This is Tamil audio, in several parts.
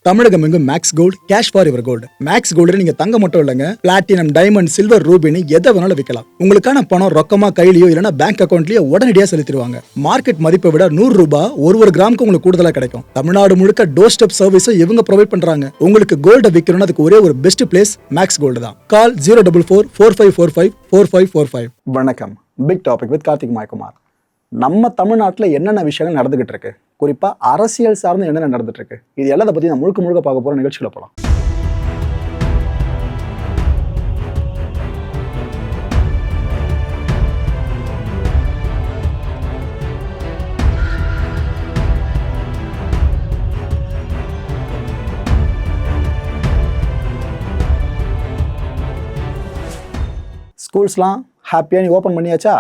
தமிழகம் எங்கும் Max Gold cash for your gold. Max Gold நீங்க தங்க மட்டும் இல்லைங்க, பிளாட்டினம், டைமண்ட், சில்வர், ரூபினி எதை வேணாலும் விற்கலாம். உங்களுக்கான பணம் ரொக்கமா கையிலயோ இல்லைன்னா பேங்க் அக்கௌண்ட்லயோ உடனடியாக செலுத்திடுவாங்க. மார்க்கெட் மதிப்பை விட 100 ரூபாய் ஒரு கிராமுக்கு உங்களுக்கு கூடுதலாக கிடைக்கும். தமிழ்நாடு முழுக்க டோர் ஸ்டெப் சர்வீஸும் இவங்க ப்ரொவைட் பண்றாங்க. உங்களுக்கு கோல்ட விற்கணும்னு அதுக்கு ஒரே ஒரு பெஸ்ட் பிளேஸ் மேக்ஸ் கோல்டு தான். கால் 04445454545. வணக்கம். Big topic with Karthik Mayakumar. நம்ம தமிழ்நாட்டில் என்னென்ன விஷயங்கள் நடந்துகிட்டு இருக்கு, குறிப்பா அரசியல் சார்ந்து என்னென்ன நடந்துட்டு இருக்கு, இது எல்லாத்தை பத்தி நான் முழுக்க பார்க்க போற நிகழ்ச்சியில போலாம். ஸ்கூல்ஸ்லாம் ஹாப்பியாக நீ ஓப்பன் பண்ணியாச்சா?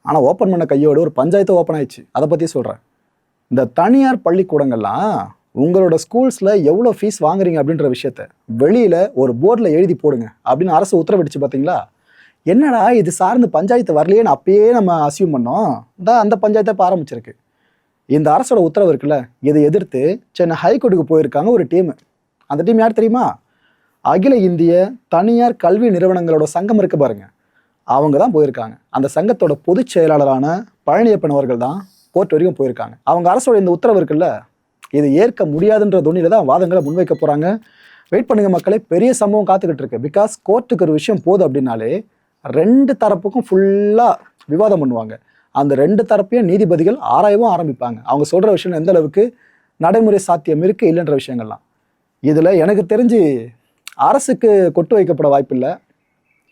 ஆனால் ஓப்பன் பண்ண கையோடு ஒரு பஞ்சாயத்து ஓப்பன் ஆயிடுச்சு. அதை பற்றி சொல்கிறேன். இந்த தனியார் பள்ளிக்கூடங்கள்லாம் உங்களோட ஸ்கூல்ஸில் எவ்வளோ ஃபீஸ் வாங்குறீங்க அப்படின்ற விஷயத்த வெளியில் ஒரு போர்டில் எழுதி போடுங்க அப்படின்னு அரசு உத்தரவிடுச்சு. பார்த்தீங்களா? என்னடா இது சார்ந்து பஞ்சாயத்து வரலையேன்னு அப்பயே நம்ம அசியூம் பண்ணோம். அந்த பஞ்சாயத்தை இப்போ ஆரம்பிச்சிருக்கு. இந்த அரசோட உத்தரவு இருக்குல்ல, இதை எதிர்த்து சென்னை ஹைகோர்ட்டுக்கு போயிருக்காங்க ஒரு டீம். அந்த டீம் யார் தெரியுமா? அகில இந்திய தனியார் கல்வி நிறுவனங்களோட சங்கம் இருக்கு பாருங்க, அவங்க தான் போயிருக்காங்க. அந்த சங்கத்தோட பொதுச் செயலாளரான பழனியப்பன் அவர்கள் தான் கோர்ட் வரைக்கும் போயிருக்காங்க. அவங்க அரசோட இந்த உத்தரவு இருக்குல்ல, இது ஏற்க முடியாதுன்ற துணியில தான் வாதங்களை முன்வைக்க போறாங்க. வெயிட் பண்ணுங்க மக்களே, பெரிய சம்பவம் காத்துக்கிட்டு இருக்கு. பிகாஸ் கோர்ட்டுக்கு ஒரு விஷயம் போகுது அப்படின்னாலே 2 தரப்புக்கும் ஃபுல்லா விவாதம் பண்ணுவாங்க. அந்த 2 தரப்பையும் நீதிபதிகள் ஆராயவும் ஆரம்பிப்பாங்க. அவங்க சொல்ற விஷயம் எந்த அளவுக்கு நடைமுறை சாத்தியம் இருக்கு இல்லைன்ற விஷயங்கள்லாம். இதுல எனக்கு தெரிஞ்சு அரசுக்கு கொட்டு வைக்கப்பட வாய்ப்பு இல்லை.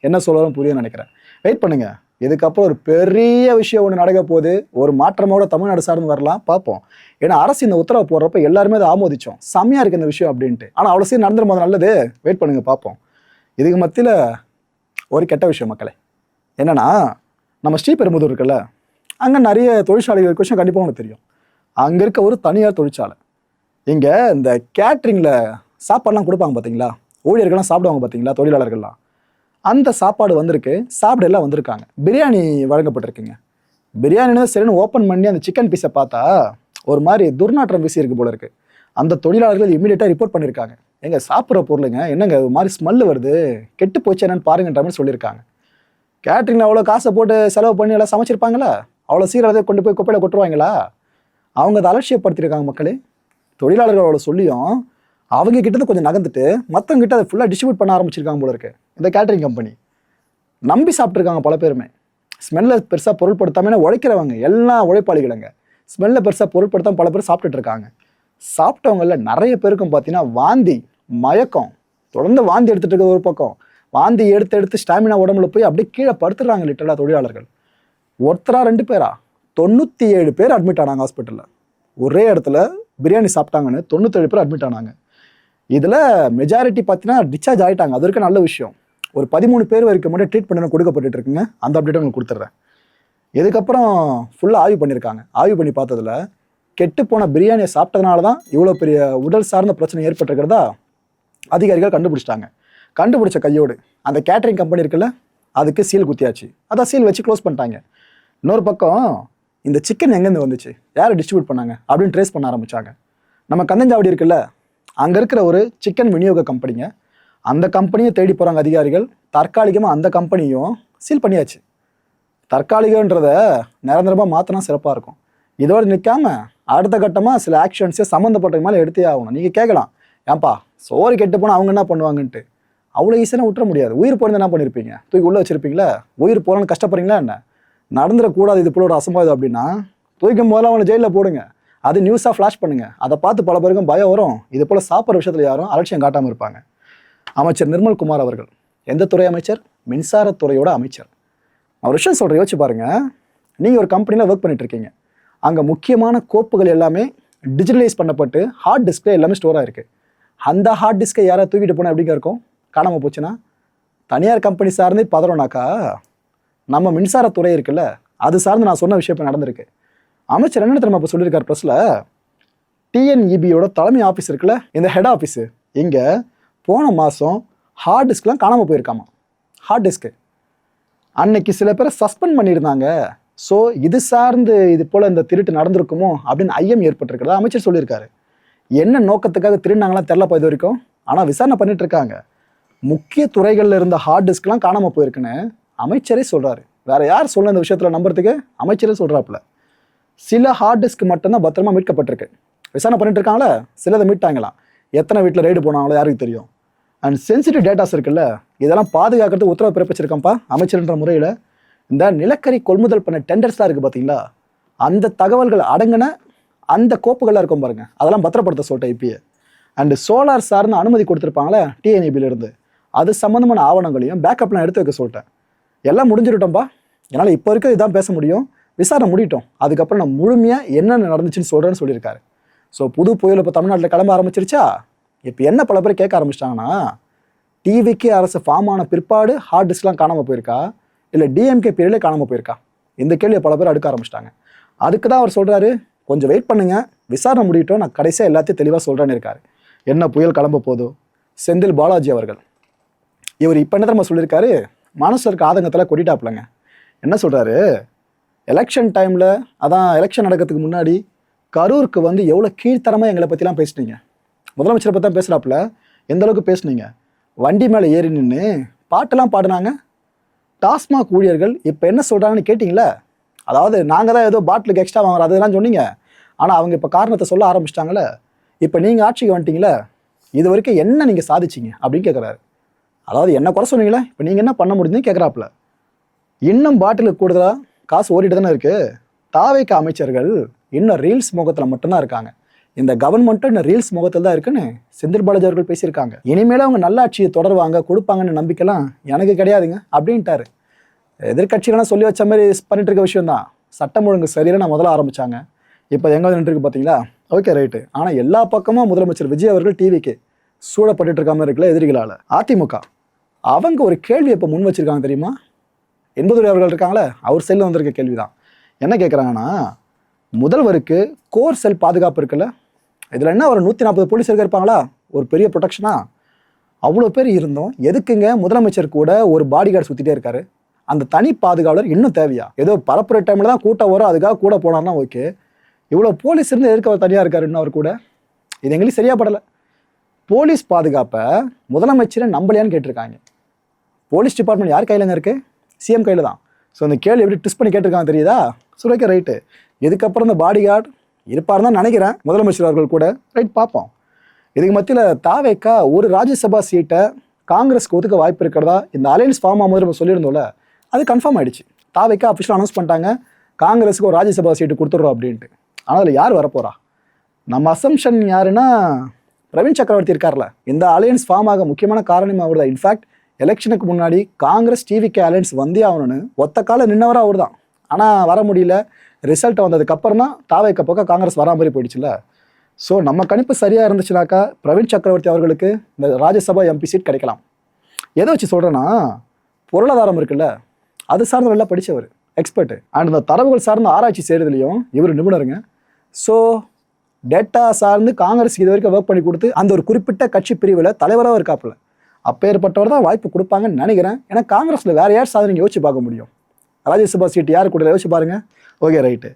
என்ன சொல்லணும் புரியும்னு நினைக்கிறேன். வெயிட் பண்ணுங்க, இதுக்கப்புறம் ஒரு பெரிய விஷயம் ஒன்று நடக்க போகுது. ஒரு மாற்றமோட தமிழ்நாடு சார்ந்து வரலாம், பார்ப்போம். ஏன்னா அரசு இந்த உத்தரவு போடுறப்ப எல்லாருமே அதை ஆமோதிச்சோம், செம்மையா இருக்கு இந்த விஷயம் அப்படின்ட்டு. ஆனால் அவ்வளோ சீர் நடந்துடும் போது நல்லது. வெயிட் பண்ணுங்க, பார்ப்போம். இதுக்கு மத்தியில் ஒரு கெட்ட விஷயம் மக்களே, என்னன்னா நம்ம ஸ்ரீபெரும்புதூர் இருக்குல்ல, அங்கே நிறைய தொழிற்சாலைகள் விஷயம் கண்டிப்பாக உங்களுக்கு தெரியும். அங்கே இருக்க ஒரு தனியார் தொழிற்சாலை. இங்கே இந்த கேட்ரிங்கில் சாப்பாடுலாம் கொடுப்பாங்க பார்த்தீங்களா, ஊழியர்கள்லாம் சாப்பிடுவாங்க பார்த்தீங்களா, தொழிலாளர்கள்லாம். அந்த சாப்பாடு வந்திருக்கு, சாப்பிட எல்லாம் வந்திருக்காங்க. பிரியாணி வழங்கப்பட்டிருக்குங்க. பிரியாணின்னு சரின்னு ஓப்பன் பண்ணி அந்த சிக்கன் பீஸை பார்த்தா ஒரு மாதிரி துர்நாற்றம் வீசி இருக்கு போல இருக்கு. அந்த தொழிலாளர்கள் இமீடியட்டாக ரிப்போர்ட் பண்ணியிருக்காங்க. எங்க சாப்பிட்ற பொருளுங்க, என்னங்க ஒரு மாதிரி ஸ்மெல்லு வருது, கெட்டு போச்சு என்னன்னு பாருங்கன்ற மாதிரி சொல்லியிருக்காங்க. கேட்ரிங்கில் அவ்வளோ காசை போட்டு செலவு பண்ணி எல்லாம் சமைச்சிருப்பாங்களா? அவ்வளோ சீக்கிரம் கொண்டு போய் குப்பையில் கொட்டுருவாங்களா? அவங்க அதை அலட்சியப்படுத்தியிருக்காங்க மக்களே. தொழிலாளர்களோட சொல்லியும் அவங்க கிட்ட கொஞ்சம் நகர்ந்துட்டு மற்றவங்க கிட்ட அதை ஃபுல்லாக டிஸ்ட்ரிபியூட் பண்ண ஆரம்பிச்சிருக்காங்க போல இருக்கு இந்த கேட்டரிங் கம்பெனி. நம்பி சாப்பிட்ருக்காங்க பல பேருமே. ஸ்மெல்லை பெருசாக பொருட்படுத்தாமல் உழைக்கிறவங்க எல்லாம் உழைப்பாளிகளுங்க. ஸ்மெல்லை பெருசாக பொருட்படுத்தாமல் பல பேர் சாப்பிட்டுட்டு இருக்காங்க. சாப்பிட்டவங்கள நிறைய பேருக்கும் பார்த்தீங்கன்னா வாந்தி, மயக்கம், தொடர்ந்து வாந்தி எடுத்துட்டு இருக்க ஒரு பக்கம், வாந்தி எடுத்து ஸ்டாமினா உடம்புல போய் அப்படியே கீழே படுத்துடுறாங்க லிட்டரலாக தொழிலாளர்கள். ஒருத்தரா 2 பேரா 97 பேர் அட்மிட் ஆனாங்க ஹாஸ்பிட்டலில். ஒரே இடத்துல பிரியாணி சாப்பிட்டாங்கன்னு 97 பேர் அட்மிட் ஆனாங்க. இதில் மெஜாரிட்டி பார்த்தீங்கன்னா டிஸ்சார்ஜ் ஆகிட்டாங்க. அது வரைக்கும் நல்ல விஷயம். ஒரு 13 பேர் வரைக்கும் மட்டும் ட்ரீட்மெண்ட் கொடுக்கப்பட்டு இருக்குங்க. அந்த அப்டேட் உங்களுக்கு கொடுத்துட்றேன். இதுக்கப்புறம் ஃபுல்லாக ஆய்வு பண்ணியிருக்காங்க. ஆய்வு பண்ணி பார்த்ததுல கெட்டுப்போன பிரியாணியை சாப்பிட்டதுனால தான் இவ்வளோ பெரிய உடல் சார்ந்த பிரச்சனை ஏற்பட்டிருக்கிறதா அதிகாரிகள் கண்டுபிடிச்சிட்டாங்க. கண்டுபிடிச்ச கையோடு அந்த கேட்டரிங் கம்பெனி இருக்குல்ல, அதுக்கு சீல் குத்தியாச்சு. அதான் சீல் வச்சு க்ளோஸ் பண்ணிட்டாங்க. இன்னொரு பக்கம் இந்த சிக்கன் எங்கேருந்து வந்துச்சு, யாரை டிஸ்ட்ரிபியூட் பண்ணாங்க அப்படின்னு ட்ரேஸ் பண்ண ஆரம்பித்தாங்க. நம்ம கந்தஞ்சாவடி இருக்குல்ல, அங்கே இருக்கிற ஒரு சிக்கன் விநியோக கம்பெனிங்க, அந்த கம்பெனியை தேடி போகிறாங்க அதிகாரிகள். தற்காலிகமாக அந்த கம்பெனியும் சீல் பண்ணியாச்சு. தற்காலிகன்றத நிரந்தரமாக மாற்றினா சிறப்பாக இருக்கும். இதோடு நிற்காம அடுத்த கட்டமாக சில ஆக்ஷன்ஸை சம்மந்தப்பட்ட மேலே எடுத்தே ஆகணும். நீங்கள் கேட்கலாம், ஏன்பா சோறு கெட்டு போனால் அவங்க என்ன பண்ணுவாங்கன்ட்டு. அவ்வளோ ஈஸியாக விட்டுற முடியாது. உயிர் போகிறது என்ன பண்ணியிருப்பீங்க? தூக்கி உள்ளே வச்சுருப்பீங்களா? உயிர் போகலான்னு கஷ்டப்படுறீங்களா என்ன? நடந்துடக்கூடாது இது போல ஒரு அசம்பாவிதம் அப்படின்னா தூக்கும் போதெல்லாம் அவனை ஜெயிலில் போடுங்க. அது நியூஸாக ஃப்ளாஷ் பண்ணுங்க. அதை பார்த்து பல பேருக்கும் பயம் வரும். இது போல் சாப்பிட்ற விஷயத்தில் யாரும் அலட்சியம் காட்டாமல் இருப்பாங்க. அமைச்சர் நிர்மல்குமார் அவர்கள் எந்த துறை அமைச்சர்? மின்சாரத்துறையோட அமைச்சர். ஒரு விஷயம் சொல்கிறேன், யோசிச்சு பாருங்க. நீங்கள் ஒரு கம்பெனியில் ஒர்க் பண்ணிட்டு இருக்கீங்க. அங்கே முக்கியமான கோப்புகள் எல்லாமே டிஜிட்டலைஸ் பண்ணப்பட்டு ஹார்ட் டிஸ்கில் எல்லாமே ஸ்டோர் ஆகிருக்கு. அந்த ஹார்ட் டிஸ்கை யாராவது தூக்கிட்டு போனால் எப்படிங்க இருக்கும்? காணாமல் போச்சுன்னா தனியார் கம்பெனி சார்ந்து பதறோம்னாக்கா, நம்ம மின்சாரத்துறை இருக்குல்ல, அது சார்ந்து நான் சொன்ன விஷயம் இப்போ நடந்திருக்கு. அமைச்சர் என்ன தெரியுமா இப்போ சொல்லியிருக்காரு ப்ரெஸ்ஸில், டிஎன்இபியோட தலைமை ஆஃபீஸ் இருக்குல்ல, இந்த ஹெட் ஆஃபீஸு, இங்கே போன மாதம் ஹார்ட் டிஸ்க்லாம் காணாமல் போயிருக்காமா. ஹார்ட் டிஸ்க்கு அன்னைக்கு சில பேரை சஸ்பெண்ட் பண்ணியிருந்தாங்க. ஸோ இது சார்ந்து இது போல் இந்த திருட்டு நடந்திருக்குமோ அப்படின்னு ஐயம் ஏற்பட்டிருக்கிறதா அமைச்சர் சொல்லியிருக்காரு. என்ன நோக்கத்துக்காக திருடினாங்களாம் தெரிலப்பா இது வரைக்கும். ஆனால் விசாரணை பண்ணிட்டு இருக்காங்க. முக்கிய துறைகளில் இருந்த ஹார்ட் டிஸ்க்லாம் காணாமல் போயிருக்குன்னு அமைச்சரே சொல்கிறாரு. வேற யார் சொல்ல இந்த விஷயத்தில் நம்புறதுக்கு? அமைச்சரே சொல்கிறாப்புல. சில ஹார்ட் டிஸ்க் மட்டும்தான் பத்திரமா மீட்கப்பட்டிருக்கு. விசாரணை பண்ணிட்டு இருக்காங்களே, சிலதை மீட்டாங்களாம். எத்தனை வீட்டில் ரைடு போனாங்களோ யாருக்கு தெரியும். அண்ட் சென்சிட்டிவ் டேட்டாஸ் இருக்குல்ல, இதெல்லாம் பாதுகாக்கிறதுக்கு உத்தரவு பிறப்பிச்சிருக்கான்ப்பா அமைச்சர்ன்ற முறையில். இந்த நிலக்கரி கொள்முதல் பண்ண டெண்டர்ஸ்லாம் இருக்குது பார்த்தீங்களா, அந்த தகவல்கள் அடங்கின அந்த கோப்புகள்லாம் இருக்கும் பாருங்க, அதெல்லாம் பத்திரப்படுத்த சொல்லிட்டேன் இப்பயே. அண்டு சோலார் சார்ந்து அனுமதி கொடுத்துருப்பாங்களே டிஎன்இபியிலிருந்து, அது சம்மந்தமான ஆவணங்களையும் பேக்கப்லாம் எடுத்து வைக்க சொல்லிட்டேன். எல்லாம் முடிஞ்சிருட்டோம்ப்பா. என்னால் இப்போ இருக்க இதான் பேச முடியும். விசாரணை முடிட்டோம், அதுக்கப்புறம் நான் முழுமையாக என்னென்ன நடந்துச்சுன்னு சொல்கிறேன்னு சொல்லியிருக்காரு. ஸோ புது புயல் இப்போ தமிழ்நாட்டில் கிளம்ப ஆரம்பிச்சிருச்சா? இப்போ என்ன பல பேர் கேட்க ஆரம்பிச்சிட்டாங்கன்னா, டிவிகே அரசு ஃபார்ம் ஆன பிற்பாடு ஹார்ட் டிஸ்க்லாம் காணாமல் போயிருக்கா, இல்லை டிஎம்கே பீரியட்லேயே காணாமல் போயிருக்கா? இந்த கேள்வியை பல பேர் அடுக்க ஆரம்பிச்சிட்டாங்க. அதுக்கு தான் அவர் சொல்கிறாரு, கொஞ்சம் வெயிட் பண்ணுங்க, விசாரணை முடியட்டும், நான் கடைசியாக எல்லாத்தையும் தெளிவாக சொல்கிறேன்னு இருக்காரு. என்ன புயல் கிளம்ப போதோ? செந்தில் பாலாஜி அவர்கள் இவர் இப்போ என்ன தெரியுமா சொல்லியிருக்காரு, மனசில் இருக்க ஆதங்கத்தில் கொட்டிட்டாப்புலங்க. என்ன சொல்கிறாரு, எலெக்ஷன் டைமில், அதான் எலெக்ஷன் நடக்கிறதுக்கு முன்னாடி கரூருக்கு வந்து எவ்வளோ கீழ்த்தரமாக எங்களை பற்றிலாம் பேசுனீங்க, முதலமைச்சரை பற்றி தான் பேசுகிறாப்புல. எந்த அளவுக்கு பேசுனீங்க? வண்டி மேலே ஏறி நின்று பாட்டெல்லாம் பாடினாங்க. டாஸ்மாக் ஊழியர்கள் இப்போ என்ன சொல்கிறாங்கன்னு கேட்டிங்களே, அதாவது நாங்கள் தான் ஏதோ பாட்டிலுக்கு எக்ஸ்ட்ரா வாங்குறோம் அதெல்லாம் சொன்னீங்க, ஆனால் அவங்க இப்போ காரணத்தை சொல்ல ஆரம்பிச்சிட்டாங்களே, இப்போ நீங்கள் ஆட்சிக்கு வந்துட்டீங்களே, இது வரைக்கும் என்ன நீங்கள் சாதிச்சிங்க அப்படின்னு கேட்குறாரு. அதாவது என்ன குறை சொன்னீங்களே, இப்போ நீங்கள் என்ன பண்ண முடியுதுன்னு கேட்குறாப்புல. இன்னும் பாட்டிலுக்கு கூடுதலாக காசு ஓடிட்டு தானே இருக்குது. தாவேக்க அமைச்சர்கள் இன்னும் ரீல்ஸ் முகத்தில் மட்டும்தான் இருக்காங்க. இந்த கவர்மெண்ட்டும் இன்னும் ரீல்ஸ் முகத்தில் தான் இருக்குன்னு செந்தில் பாலாஜி அவர்கள் பேசியிருக்காங்க. இனிமேல் அவங்க நல்லாட்சியை தொடருவாங்க, கொடுப்பாங்கன்னு நம்பிக்கைலாம் எனக்கு கிடையாதுங்க அப்படின்ட்டாரு. எதிர்கட்சிகள்லாம் சொல்லி வச்ச மாதிரி பண்ணிட்டு இருக்க விஷயம் தான். சட்டம் ஒழுங்கு சரியில்லை நான் முதல்ல ஆரம்பிச்சாங்க, இப்போ எங்கே நின்றுருக்கு பார்த்தீங்களா? Okay right. ஆனால் எல்லா பக்கமும் முதலமைச்சர் விஜய் அவர்கள் டிவிக்கு சூழப்பட்டு இருக்காம இருக்குல்ல எதிரிகளால். அதிமுக அவங்க ஒரு கேள்வி இப்போ முன் வச்சிருக்காங்க தெரியுமா? என்பதுரை அவர்கள் இருக்காங்களே, அவர் செல்ல வந்திருக்க கேள்வி தான். என்ன கேட்குறாங்கன்னா, முதல்வருக்கு கோர் செல் பாதுகாப்பு இருக்குல்ல, இதில் என்ன ஒரு 140 போலீஸர்கள் இருப்பாங்களா, ஒரு பெரிய ப்ரொடெக்ஷனா? அவ்வளோ பேர் இருந்தோம் எதுக்குங்க முதலமைச்சர் கூட ஒரு பாடி கார்டு சுற்றிட்டே இருக்காரு? அந்த தனி பாதுகாவலர் இன்னும் தேவையா? ஏதோ பரப்புற டைமில் தான் கூட்டம் வரும், அதுக்காக கூட போனார்னா ஓகே. இவ்வளோ போலீஸ் இருந்து எதுக்கு அவர் தனியாக இருக்காருன்னு அவர் கூட? இது எங்களுக்கு சரியாப்படலை. போலீஸ் பாதுகாப்பை முதலமைச்சரை நம்பலையான்னு கேட்டிருக்காங்க. போலீஸ் டிபார்ட்மெண்ட் யார் கையிலங்க இருக்குது? சிஎம் கையில் தான். ஸோ அந்த கேள்வி எப்படி ட்விஸ்ட் பண்ணி கேட்டிருக்காங்க தெரியுதா? Okay right. இதுக்கப்புறம் இந்த பாடி கார்டு இருப்பார் தான் நினைக்கிறேன் முதலமைச்சர் அவர்கள் கூட. ரைட், பார்ப்போம். இதுக்கு மத்தியில் தாவேக்கா ஒரு ராஜ்யசபா சீட்டை காங்கிரஸ்க்கு ஒதுக்க வாய்ப்பு இருக்கிறதா இந்த அலையன்ஸ் ஃபார்ம் ஆகும்போது நம்ம சொல்லியிருந்தோம்ல, அது கன்ஃபார்ம் ஆகிடுச்சு. தாவேக்கா அஃபிஷியலாக அனௌன்ஸ் பண்ணிட்டாங்க, காங்கிரஸுக்கு ஒரு ராஜ்யசபா சீட்டு கொடுத்துட்றோம் அப்படின்ட்டு. ஆனால் அதில் யார் வரப்போறா? நம்ம அசம்ஷன் யாருன்னா, பிரவீன் சக்கரவர்த்தி இருக்கார்ல, இந்த அலையன்ஸ் ஃபார்ம் ஆக முக்கியமான காரணம் அவர் தான். இன்ஃபேக்ட் எலெக்ஷனுக்கு முன்னாடி காங்கிரஸ் டிவிகே அலையன்ஸ் வந்தே ஆகணும்னு ஒத்த கால நின்னவராக அவர் தான். ஆனால் வர முடியல. ரிசல்ட் வந்ததுக்கப்புறம் தான் தாவேக்க பக்கம் காங்கிரஸ் வரா மாதிரி போயிடுச்சுல. ஸோ நம்ம கணிப்பு சரியாக இருந்துச்சுனாக்கா பிரவீன் சக்கரவர்த்தி அவர்களுக்கு இந்த ராஜ்யசபா எம்பி சீட் கிடைக்கலாம். எதை வச்சு சொல்கிறேன்னா, பொருளாதாரம் இருக்குல்ல, அது சார்ந்த நல்லா படித்தவர், எக்ஸ்பர்ட்டு. அண்ட் இந்த தரவுகள் சார்ந்த ஆராய்ச்சி செய்கிறதுலையும் இவர் நிபுணருங்க. ஸோ டேட்டா சார்ந்து காங்கிரஸ் இது வரைக்கும் ஒர்க் பண்ணி கொடுத்து அந்த ஒரு குறிப்பிட்ட கட்சி பிரிவில் தலைவராக இருக்காப்புல. அப்பேற்பட்டவர் தான் வாய்ப்பு கொடுப்பாங்கன்னு நினைக்கிறேன். ஏன்னா காங்கிரஸில் வேறு யார் சாதனை யோசிச்சு பார்க்க முடியும்? ராஜ்யசபா சீட் யார் கூட யோசிச்சு பாருங்க. Okay right.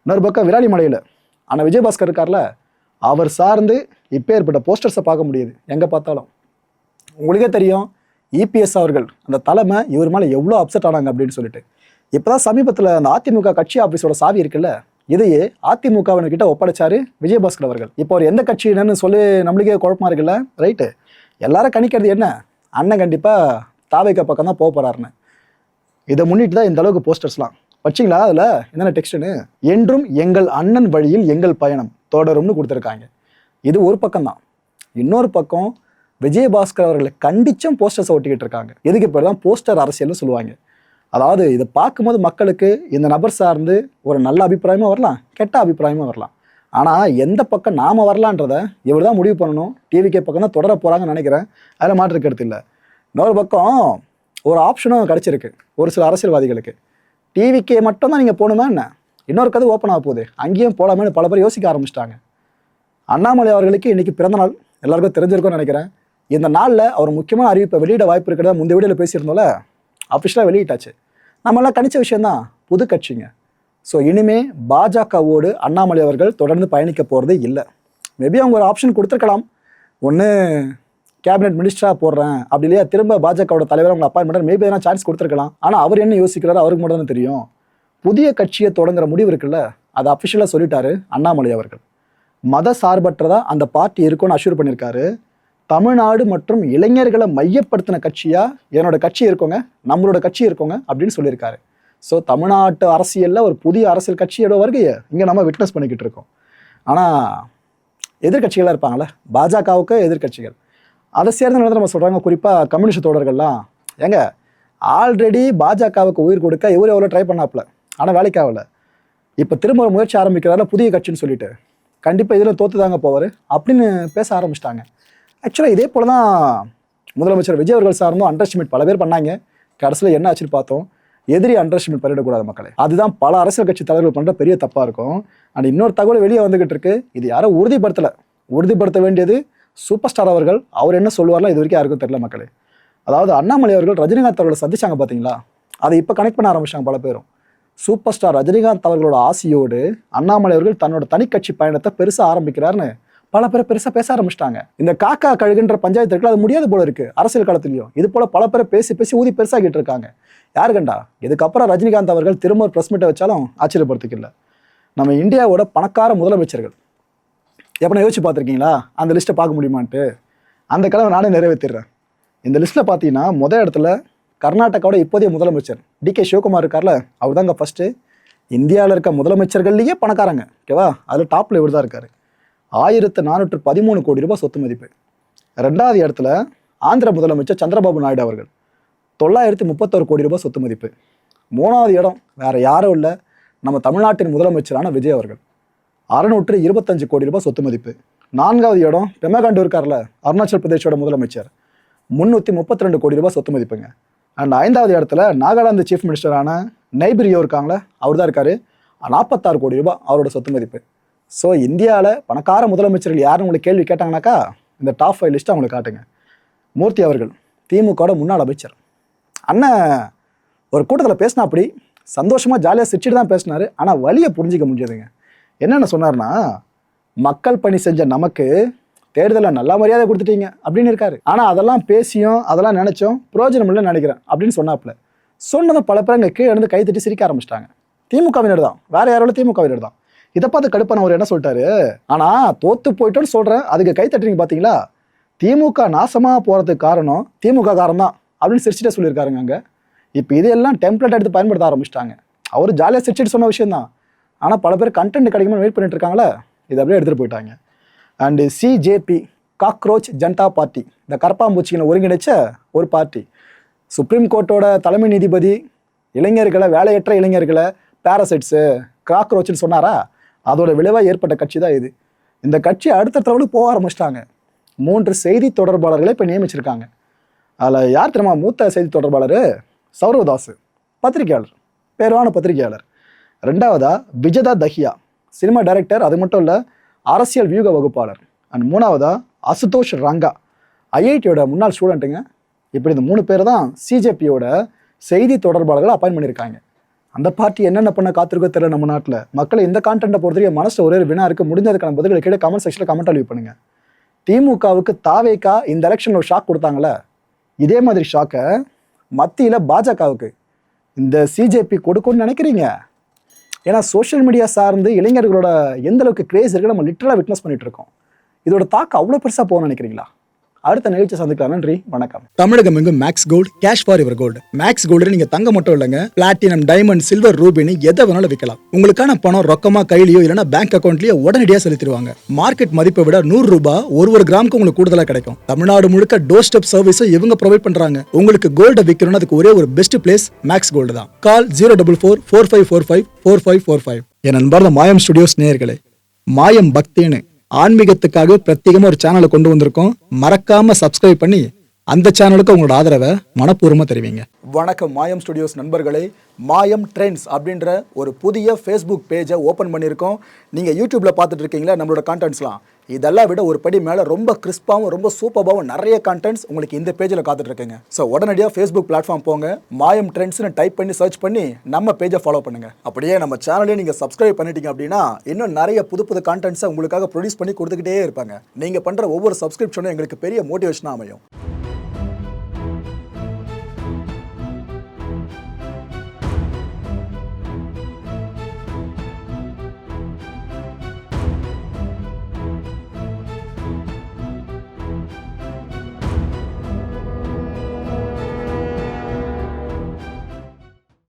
இன்னொரு பக்கம் விராலிமலையில் ஆனால் விஜயபாஸ்கர் இருக்கார்ல, அவர் சார்ந்து இப்போ ஏற்பட்ட போஸ்டர்ஸை பார்க்க முடியுது எங்கே பார்த்தாலும். உங்களுக்கே தெரியும் இபிஎஸ் அவர்கள் அந்த தலைமை இவர் மேலே எவ்வளோ அப்செட் ஆனாங்க அப்படின்னு சொல்லிட்டு. இப்போ தான் சமீபத்தில் அந்த அதிமுக கட்சி ஆஃபீஸோட சாவி இருக்குல்ல, இதையே அதிமுகவினர்கிட்ட ஒப்படைச்சாரு விஜயபாஸ்கர் அவர்கள். இப்போ அவர் எந்த கட்சியினன்னு சொல்லி நம்மளுக்கே குழப்பமா இருக்குல்ல. ரைட்டு, எல்லாரும் கணிக்கிறது என்ன, அண்ணன் கண்டிப்பாக தாவேக்க பக்கம் தான் போக போகிறாருன்னு. இதை முன்னிட்டு தான் இந்த அளவுக்கு போஸ்டர்ஸ்லாம் வச்சிங்களா? அதில் என்னென்ன டெக்ஸ்ட்டுன்னு, என்றும் எங்கள் அண்ணன் வழியில் எங்கள் பயணம் தொடரும்னு கொடுத்துருக்காங்க. இது ஒரு பக்கம் தான். இன்னொரு பக்கம் விஜயபாஸ்கர் அவர்களை கண்டிச்சும் போஸ்டர்ஸை ஒட்டிக்கிட்டு இருக்காங்க. இதுக்கு பேர் தான் போஸ்டர் அரசியல்னு சொல்லுவாங்க. அதாவது இதை பார்க்கும்போது மக்களுக்கு இந்த நபர் சார்ந்து ஒரு நல்ல அபிப்பிராயமாக வரலாம், கெட்ட அபிப்பிராயமாக வரலாம். ஆனால் எந்த பக்கம் நாம் வரலான்றதை இவர் தான் முடிவு பண்ணணும். டிவிகே பக்கம் தான் தொடர போகிறாங்கன்னு நினைக்கிறேன், அதில் மாற்று கருத்து இல்லை. இன்னொரு பக்கம் ஒரு ஆப்ஷனும் கிடச்சிருக்கு ஒரு சில அரசியல்வாதிகளுக்கு. டிவிகே மட்டும் தான் நீங்கள் போகணுமா என்ன, இன்னொரு கதை ஓப்பன் ஆக போகுது, அங்கேயும் போகலாமேன்னு பல பேர் யோசிக்க ஆரம்பிச்சிட்டாங்க. அண்ணாமலை அவர்களுக்கு இன்றைக்கி பிறந்தநாள், எல்லாருக்கும் தெரிஞ்சிருக்கும்னு நினைக்கிறேன். இந்த நாளில் அவர் முக்கியமான அறிவிப்பை வெளியிட வாய்ப்பு இருக்கிறதா முந்தைய வீடியோவில் பேசியிருந்தோம்ல, அஃபிஷியலாக வெளியிட்டாச்சு. நம்மளாம் கணிச்ச விஷயந்தான், புது கட்சிங்க. ஸோ இனிமே பாஜகவோடு அண்ணாமலை அவர்கள் தொடர்ந்து பயணிக்க போகிறது இல்லை. மேபி அவங்க ஒரு ஆப்ஷன் கொடுத்துருக்கலாம். ஒன்று கேபினெட் மினிஸ்டராக போடுறேன் அப்படி இல்லையா திரும்ப பாஜகவோட தலைவர் அவங்க அப்பாயின் பண்ணுற மேபி எதனா சான்ஸ் கொடுத்துருக்கலாம். ஆனால் அவர் என்ன யோசிக்கிறாரோ அவருக்கு மட்டும் தான் தெரியும். புதிய கட்சியை தொடங்குற முடிவு இருக்குல்ல, அதை அஃபிஷியலாக சொல்லிட்டாரு அண்ணாமலை அவர்கள். மத சார்பற்றதா அந்த பார்ட்டி இருக்கும்னு அஷ்யூர் பண்ணியிருக்காரு. தமிழ்நாடு மற்றும் இளைஞர்களை மையப்படுத்தின கட்சியா என்னோட கட்சி இருக்கோங்க, நம்மளோட கட்சி இருக்கோங்க அப்படின்னு சொல்லியிருக்காரு. ஸோ தமிழ்நாட்டு அரசியலில் ஒரு புதிய அரசியல் கட்சியோட வருகையை இங்கே நம்ம விட்னஸ் பண்ணிக்கிட்டு இருக்கோம். ஆனால் எதிர்கட்சிகளாக இருப்பாங்களே, பாஜகவுக்கு எதிர்கட்சிகள் அதை சேர்ந்த நேரத்தில் நம்ம சொல்கிறாங்க, குறிப்பாக கம்யூனிஸ்ட் தோழர்கள்லாம் ஏங்க ஆல்ரெடி பாஜகவுக்கு உயிர் கொடுக்க இவர் எவ்வளோ ட்ரை பண்ணாப்புல, ஆனால் வேலைக்கு ஆகலை. இப்போ திரும்ப ஒரு முயற்சி ஆரம்பிக்கிறாரில்ல புதிய கட்சின்னு சொல்லிட்டு, கண்டிப்பாக இதில் தோற்று தாங்க போவார் அப்படின்னு பேச ஆரம்பிச்சிட்டாங்க. ஆக்சுவலாக இதே போல் தான் முதலமைச்சர் விஜய் அவர்கள் சார்ந்தும் அண்டர் எஸ்டிமேட் பல பேர் பண்ணாங்க. கடைசியில் என்ன ஆச்சுன்னு பார்த்தோம், எதிரி அண்டர் எஸ்டிமேட் பண்ணிடக்கூடாது மக்களே. அதுதான் பல அரசியல் கட்சி தலைவர்கள் பண்ணுற பெரிய தப்பாக இருக்கும். அண்ட் இன்னொரு தகவல் வெளியே வந்துகிட்டு இருக்கு, இது யாரும் உறுதிப்படுத்த வேண்டியது சூப்பர் ஸ்டார் அவர்கள். அவர் என்ன சொல்லுவார்லாம் இது வரைக்கும் யாருக்கும் தெரியல மக்களே. அதாவது அண்ணாமலை அவர்கள் ரஜினிகாந்த் அவர்களை சந்திச்சாங்க பார்த்தீங்களா, அதை இப்போ கனெக்ட் பண்ண ஆரம்பிச்சாங்க பல பேரும். சூப்பர் ஸ்டார் ரஜினிகாந்த் அவர்களோட ஆசையோடு அண்ணாமலை அவர்கள் தன்னோட தனிக்கட்சி பயணத்தை பெருசாக ஆரம்பிக்கிறாருன்னு பல பேர் பெருசாக பேச ஆரம்பிச்சிட்டாங்க. இந்த காக்கா கழுகுன்ற பஞ்சாயத்து இருக்குல்ல, அது முடியாது போல இருக்கு அரசியல் காலத்திலையும். இது போல பல பேரை பேசி ஊதி பெருசாகிட்டு இருக்காங்க. யாரு கண்டா இதுக்கப்புறம் ரஜினிகாந்த் அவர்கள் திரும்ப ஒரு ப்ரெஸ் மீட்டை வச்சாலும் ஆச்சரியப்படுத்திக்கல. நம்ம இந்தியாவோட பணக்கார முதலமைச்சர்கள் எப்போ யோசிச்சு பார்த்துருக்கீங்களா, அந்த லிஸ்ட்டை பார்க்க முடியுமான்ட்டு? அந்த கனவை நானே நிறைவேற்றிடுறேன். இந்த லிஸ்ட்டில் பார்த்தீங்கன்னா முதல் இடத்துல கர்நாடகாவோட இப்போதைய முதலமைச்சர் DK சிவகுமார் இருக்கார்ல, அவர் தாங்க ஃபஸ்ட்டு. இந்தியாவில் இருக்க முதலமைச்சர்கள்லேயே பணக்காரங்க, ஓகேவா, அதில் டாப்பில் இவர் தான் இருக்கார். 1413 கோடி ரூபாய் சொத்து மதிப்பு. ரெண்டாவது இடத்துல ஆந்திர முதலமைச்சர் சந்திரபாபு நாயுடு அவர்கள் 931 கோடி ரூபாய் சொத்து மதிப்பு. மூணாவது இடம் வேற யாரும் இல்லை, நம்ம தமிழ்நாட்டின் முதலமைச்சரான விஜய் அவர்கள் 625 கோடி ரூபாய் சொத்து மதிப்பு. நான்காவது இடம் பெமாகண்டு இருக்கார்ல, அருணாச்சல் பிரதேசோட முதலமைச்சர் 332 கோடி ரூபாய் சொத்து மதிப்புங்க. அண்ட் ஐந்தாவது இடத்துல நாகாலாந்து சீஃப் மினிஸ்டரான நைபிரியோ இருக்காங்களே, அவர் தான் இருக்காரு, 46 கோடி ரூபாய் அவரோட சொத்து மதிப்பு. ஸோ இந்தியாவில் பணக்கார முதலமைச்சர்கள் யாருன்னு உங்களுக்கு கேள்வி கேட்டாங்கனாக்கா இந்த டாப் 5 லிஸ்ட்டை அவங்களுக்கு காட்டுங்க. மூர்த்தி அவர்கள் திமுகவோட முன்னாள் அமைச்சர். அண்ணன் ஒரு கூட்டத்தில் பேசினா அப்படி சந்தோஷமாக ஜாலியாக சிரிச்சுட்டு தான் பேசினார். ஆனால் வலியை புரிஞ்சிக்க முடியாதுங்க. என்னென்ன சொன்னார்னா, மக்கள் பணி செஞ்ச நமக்கு தேர்தலில் நல்ல மரியாதை கொடுத்துட்டீங்க அப்படின்னு இருக்காரு. ஆனால் அதெல்லாம் பேசியும் அதெல்லாம் நினச்சோம் பிரயோஜனம் இல்லைன்னு நினைக்கிறேன் அப்படின்னு சொன்னாப்புல. சொன்னதும் பல பேர் அங்கே கீழே இருந்து கை தட்டி சிரிக்க ஆரம்பிச்சிட்டாங்க. திமுகவினர் தான், வேற யாரோட திமுகவினர் தான். இதை பார்த்து கடுப்பான அவர் என்ன சொல்லிட்டாரு, ஆனால் தோத்து போயிட்டோன்னு சொல்கிறேன் அதுக்கு கை தட்டுறீங்க பார்த்தீங்களா, திமுக நாசமாக போகிறதுக்கு காரணம் திமுக காரணம் தான் அப்படின்னு சிரிச்சுட்டே சொல்லியிருக்காருங்க அங்கே. இப்போ இதெல்லாம் டெம்ப்ளேட் எடுத்து பயன்படுத்த ஆரம்பிச்சிட்டாங்க. அவர் ஜாலியாக சிரிச்சுட்டு சொன்ன விஷயம் தான், ஆனால் பல பேர் கண்டென்ட் கிடைக்குமா வெயிட் பண்ணிட்டு இருக்காங்களே, இதை அப்படியே எடுத்துகிட்டு போயிட்டாங்க. And CJP cockroach Janata party, இந்த கரப்பாம்பூச்சிகளை ஒருங்கிணைச்ச ஒரு பார்ட்டி. சுப்ரீம் கோர்ட்டோட தலைமை நீதிபதி இளைஞர்களை, வேலையற்ற இளைஞர்களை பேரசைட்ஸு காக்ரோச்னு சொன்னாரா, அதோட விளைவாக ஏற்பட்ட கட்சி தான் இது. இந்த கட்சி அடுத்த லெவலுக்கு போக ஆரம்பிச்சிட்டாங்க. 3 செய்தி தொடர்பாளர்களை இப்போ நியமிச்சிருக்காங்க. அதில் யார் தெரியுமா மூத்த செய்தி தொடர்பாளர்? சௌரவ்தாஸ், பத்திரிகையாளர், பேரான பத்திரிகையாளர். ரெண்டாவதா விஜதா தஹியா, சினிமா டைரக்டர், அது மட்டும் இல்லை அரசியல் வியூக வகுப்பாளர். அண்ட் மூணாவதா அசுதோஷ் ரங்கா, IITயோட முன்னாள் ஸ்டூடெண்ட்டுங்க. இப்படி இந்த 3 பேர் தான் CJPயோட செய்தி தொடர்பாளர்களை அப்பாயின் பண்ணியிருக்காங்க. அந்த பார்ட்டி என்னென்ன பண்ண காத்திருக்கோ தெரியல நம்ம நாட்டில். மக்களை இந்த கான்டென்ட்டை பொறுத்தவரைக்கும் மனசில் ஒரே ஒரு வினா இருக்குது. முடிஞ்சதுக்கான பதில்களை கீழே கமெண்ட் செக்ஷனில் கமெண்ட் லீவ் பண்ணுங்க. திமுகவுக்கு தாவேக்கா இந்த எலெக்ஷனில் ஒரு ஷாக் கொடுத்தாங்களே, இதே மாதிரி ஷாக்கை மத்தியில் பாஜகவுக்கு இந்த CJP கொடுக்கும்னு நினைக்கிறீங்க? ஏன்னா சோஷியல் மீடியா சார்ந்து இளைஞர்களோட எந்த அளவுக்கு கிரேஸ் இருக்கு நம்ம லிட்டரலாக விட்னஸ் பண்ணிட்டு இருக்கோம். இதோட தாக்கம் அவ்வளோ பெருசாக போகணும்னு நினைக்கிறீங்களா? அடுத்த நிகழ்ச்சி சந்திக்கலாம். நன்றி, வணக்கம். தமிழகம் எங்கும் Max Gold, cash for your gold. Max Gold நீங்க தங்க மட்டும் இல்லைங்க, பிளாட்டினம், டைமண்ட், சில்வர், ரூபினி எதை வேணாலும் விற்கலாம். உங்களுக்கான பணம் ரொக்கமா கையிலயோ இல்லைன்னா பேங்க் அக்கௌண்ட்லயோ உடனடியாக செலுத்திடுவாங்க. மார்க்கெட் மதிப்பை விட 100 ரூபாய் ஒரு கிராமுக்கு உங்களுக்கு கூடுதலாக கிடைக்கும். தமிழ்நாடு முழுக்க டோர் ஸ்டெப் சர்வீஸும் இவங்க ப்ரொவைட் பண்றாங்க. உங்களுக்கு கோல்டை விற்கணும்னு அதுக்கு ஒரே ஒரு பெஸ்ட் பிளேஸ் மேக்ஸ் கோல்டு தான். கால் 04445454545. என் அன்பார்ந்த மாயம் ஸ்டுடியோஸ் நேயர்களே, மாயம் பக்தின்னு ஆன்மீகத்துக்காக பிரத்யேகமா ஒரு சேனலை கொண்டு வந்திருக்கோம். மறக்காம சப்ஸ்கிரைப் பண்ணி அந்த சேனலுக்கு உங்களோட ஆதரவை மனப்பூர்வமா தெரிவிங்க. வணக்கம் மாயம் ஸ்டுடியோஸ் நண்பர்களே. மாயம் ட்ரெண்ட்ஸ் அப்படின்ற ஒரு புதிய ஃபேஸ்புக் பேஜை ஓப்பன் பண்ணியிருக்கோம். நீங்கள் யூடியூப்ல பார்த்துட்டு இருக்கீங்களா நம்மளோட கான்டென்ட்ஸ்லாம், இதெல்லாம் விட ஒரு படி மேலே ரொம்ப கிறிஸ்பாவும் ரொம்ப சூப்பராகவும் நிறைய கண்டென்ட்ஸ் உங்களுக்கு இந்த பேஜில் காத்துட்டு இருக்குங்க. ஸோ உடனடியாக ஃபேஸ்புக் பிளாட்ஃபார்ம் போங்க, மாயம் ட்ரெண்ட்ஸ்னு டைப் பண்ணி சர்ச் பண்ணி நம்ம பேஜை ஃபாலோ பண்ணுங்க. அப்படியே நம்ம சேனலையும் நீங்கள் சப்ஸ்கிரைப் பண்ணிட்டீங்க அப்படின்னா இன்னும் நிறைய புது புது கண்டென்ட்ஸை உங்களுக்காக ப்ரொடியூஸ் பண்ணி கொடுத்துக்கிட்டே இருப்பாங்க. நீங்கள் பண்ணுற ஒவ்வொரு சப்ஸ்கிரிப்ஷனும் எங்களுக்கு பெரிய மோட்டிவேஷனாக அமையும்.